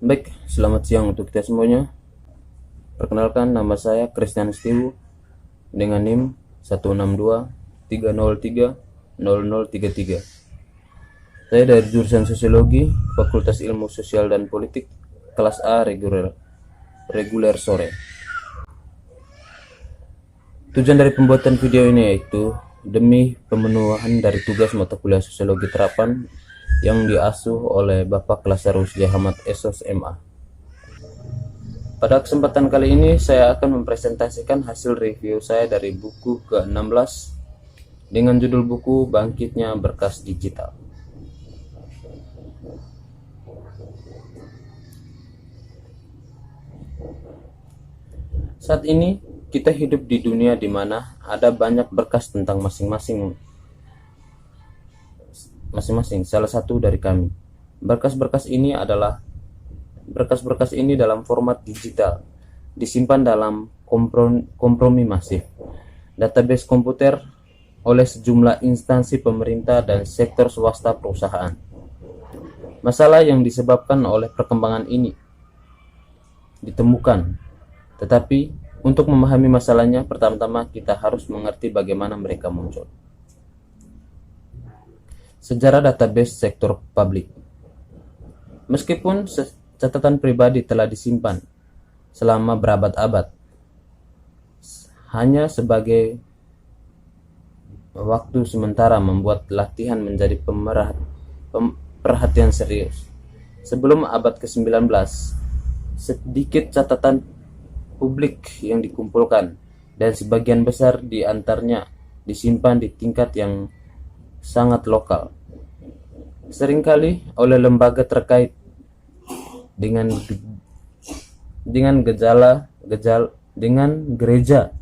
Baik, selamat siang untuk kita semuanya. Perkenalkan, nama saya Christian Stiwu dengan NIM 16230300033. Saya dari jurusan Sosiologi, Fakultas Ilmu Sosial dan Politik, kelas A reguler sore. Tujuan dari pembuatan video ini yaitu demi pemenuhan dari tugas mata kuliah Sosiologi Terapan yang diasuh oleh Bapak Kelasar Rusdi Ahmad Esos MA. Pada kesempatan kali ini saya akan mempresentasikan hasil review saya dari buku ke-16 dengan judul buku Bangkitnya Berkas Digital. Saat ini kita hidup di dunia di mana ada banyak berkas tentang masing-masing salah satu dari kami. Berkas-berkas ini dalam format digital, disimpan dalam kompromi masif, database komputer oleh sejumlah instansi pemerintah dan sektor swasta perusahaan. Masalah yang disebabkan oleh perkembangan ini ditemukan, tetapi untuk memahami masalahnya, pertama-tama kita harus mengerti bagaimana mereka muncul. Sejarah database sektor publik. Meskipun catatan pribadi telah disimpan selama berabad-abad, hanya sebagai waktu sementara membuat latihan menjadi perhatian serius. Sebelum abad ke-19, sedikit catatan publik yang dikumpulkan, dan sebagian besar di antaranya disimpan di tingkat yang sangat lokal, seringkali oleh lembaga terkait dengan gereja.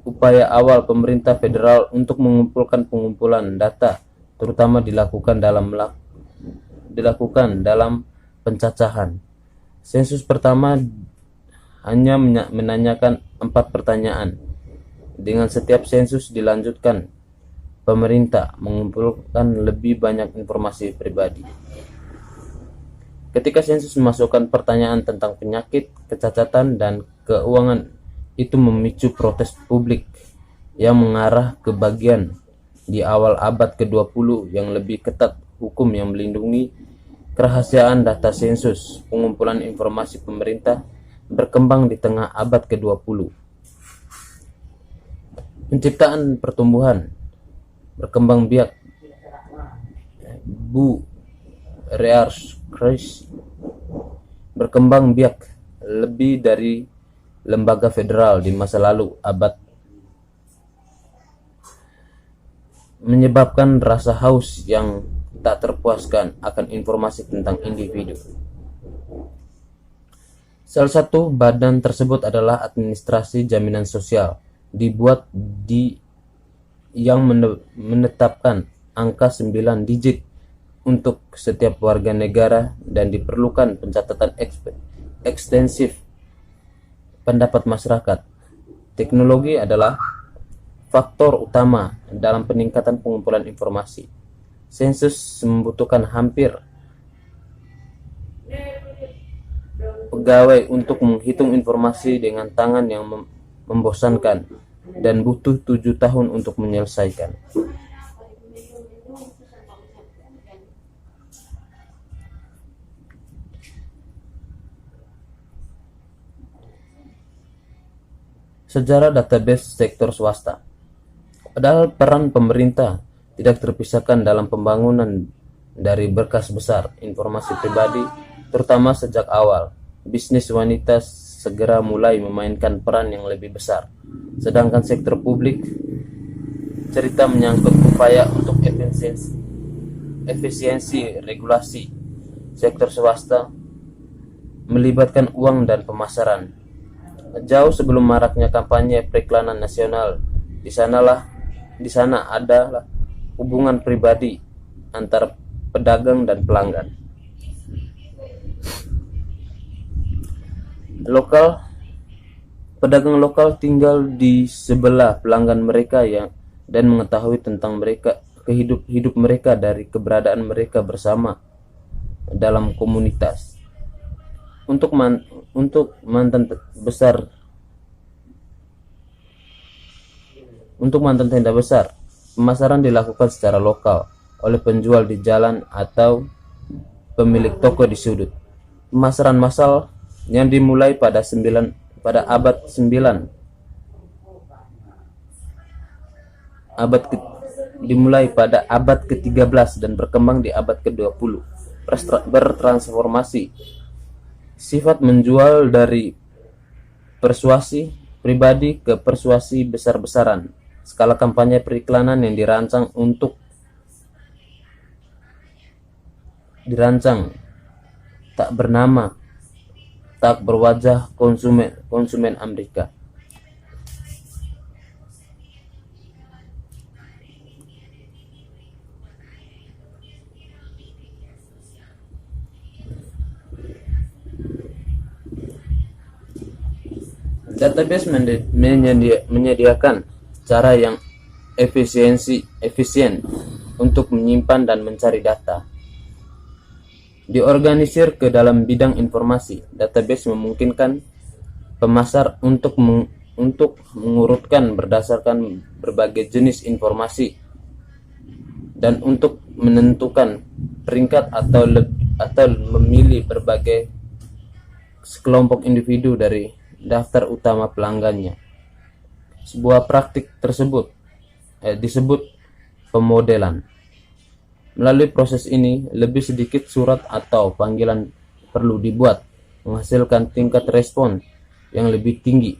Upaya awal pemerintah federal untuk mengumpulkan pengumpulan data terutama dilakukan dalam pencacahan. Sensus pertama hanya menanyakan 4 pertanyaan. Dengan setiap sensus dilanjutkan, pemerintah mengumpulkan lebih banyak informasi pribadi. Ketika sensus memasukkan pertanyaan tentang penyakit, kecacatan, dan keuangan, itu memicu protes publik yang mengarah ke bagian di awal abad ke-20 yang lebih ketat hukum yang melindungi kerahasiaan data sensus. Pengumpulan informasi pemerintah berkembang di tengah abad ke-20. Penciptaan pertumbuhan berkembang biak. Bu Rears Kreis berkembang biak lebih dari lembaga federal di masa lalu abad, menyebabkan rasa haus yang tak terpuaskan akan informasi tentang individu. Salah satu badan tersebut adalah Administrasi Jaminan Sosial, dibuat yang menetapkan angka 9 digit untuk setiap warga negara, dan diperlukan pencatatan ekstensif pendapat masyarakat. Teknologi adalah faktor utama dalam peningkatan pengumpulan informasi. Sensus membutuhkan hampir pegawai untuk menghitung informasi dengan tangan yang membosankan, dan butuh 7 tahun untuk menyelesaikan. Sejarah database sektor swasta. Padahal peran pemerintah tidak terpisahkan dalam pembangunan dari berkas besar informasi pribadi, terutama sejak awal. Bisnis wanita segera mulai memainkan peran yang lebih besar, sedangkan sektor publik cerita menyangkut upaya untuk efisiensi regulasi. Sektor swasta melibatkan uang dan pemasaran. Jauh sebelum maraknya kampanye periklanan nasional, di sana adalah hubungan pribadi antara pedagang dan pelanggan. Pedagang lokal tinggal di sebelah pelanggan mereka dan mengetahui tentang hidup mereka dari keberadaan mereka bersama dalam komunitas. Untuk mantan tenda besar, pemasaran dilakukan secara lokal oleh penjual di jalan atau pemilik toko di sudut. Pemasaran massal yang dimulai pada abad 9 dimulai pada abad ke-13 dan berkembang di abad ke-20. Bertransformasi sifat menjual dari persuasi pribadi ke persuasi besar-besaran. Skala kampanye periklanan yang dirancang tak bernama, tak berwajah konsumen Amerika. Database menyediakan cara yang efisien untuk menyimpan dan mencari data. Diorganisir ke dalam bidang informasi, database memungkinkan pemasar untuk mengurutkan berdasarkan berbagai jenis informasi dan untuk menentukan peringkat atau memilih berbagai sekelompok individu dari daftar utama pelanggannya. Sebuah praktik tersebut disebut pemodelan. Melalui proses ini, lebih sedikit surat atau panggilan perlu dibuat, menghasilkan tingkat respon yang lebih tinggi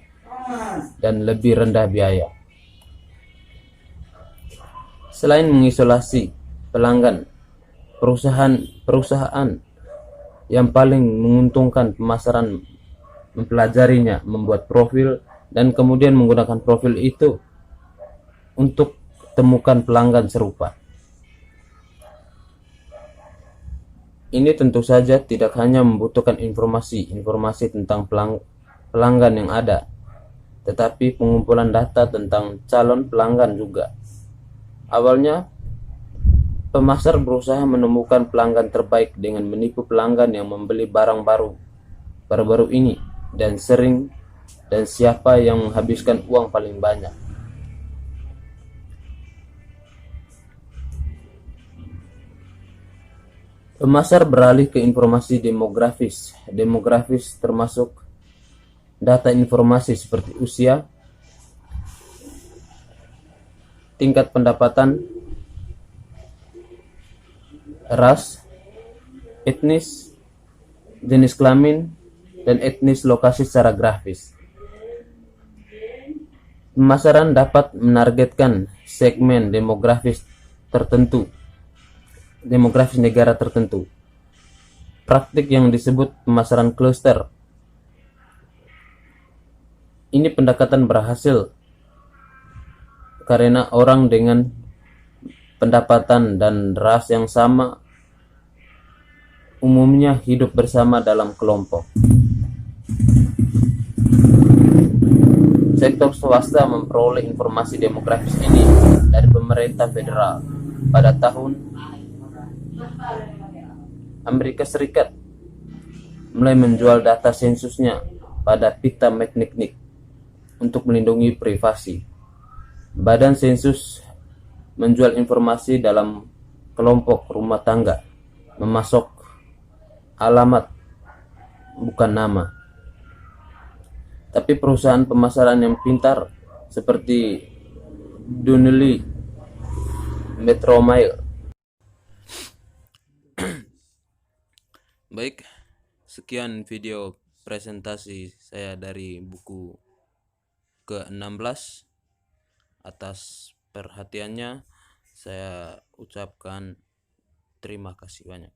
dan lebih rendah biaya. Selain mengisolasi pelanggan, perusahaan yang paling menguntungkan pemasaran mempelajarinya, membuat profil, dan kemudian menggunakan profil itu untuk temukan pelanggan serupa. Ini tentu saja tidak hanya membutuhkan informasi tentang pelanggan yang ada, tetapi pengumpulan data tentang calon pelanggan juga. Awalnya, pemasar berusaha menemukan pelanggan terbaik dengan menipu pelanggan yang membeli barang baru ini, dan siapa yang menghabiskan uang paling banyak. Pemasar beralih ke informasi demografis. Demografis termasuk data informasi seperti usia, tingkat pendapatan, ras, etnis, jenis kelamin, dan etnis lokasi secara grafis. Pemasaran dapat menargetkan segmen demografis negara tertentu. Praktik yang disebut pemasaran cluster. Ini pendekatan berhasil karena orang dengan pendapatan dan ras yang sama umumnya hidup bersama dalam kelompok. Sektor swasta memperoleh informasi demografis ini dari pemerintah federal. Pada tahun Amerika Serikat mulai menjual data sensusnya pada pita McNick untuk melindungi privasi. Badan Sensus menjual informasi dalam kelompok rumah tangga, memasok alamat bukan nama. Tapi perusahaan pemasaran yang pintar seperti Donnelley, Metromile. Baik, sekian video presentasi saya dari buku ke-16. Atas perhatiannya saya ucapkan terima kasih banyak.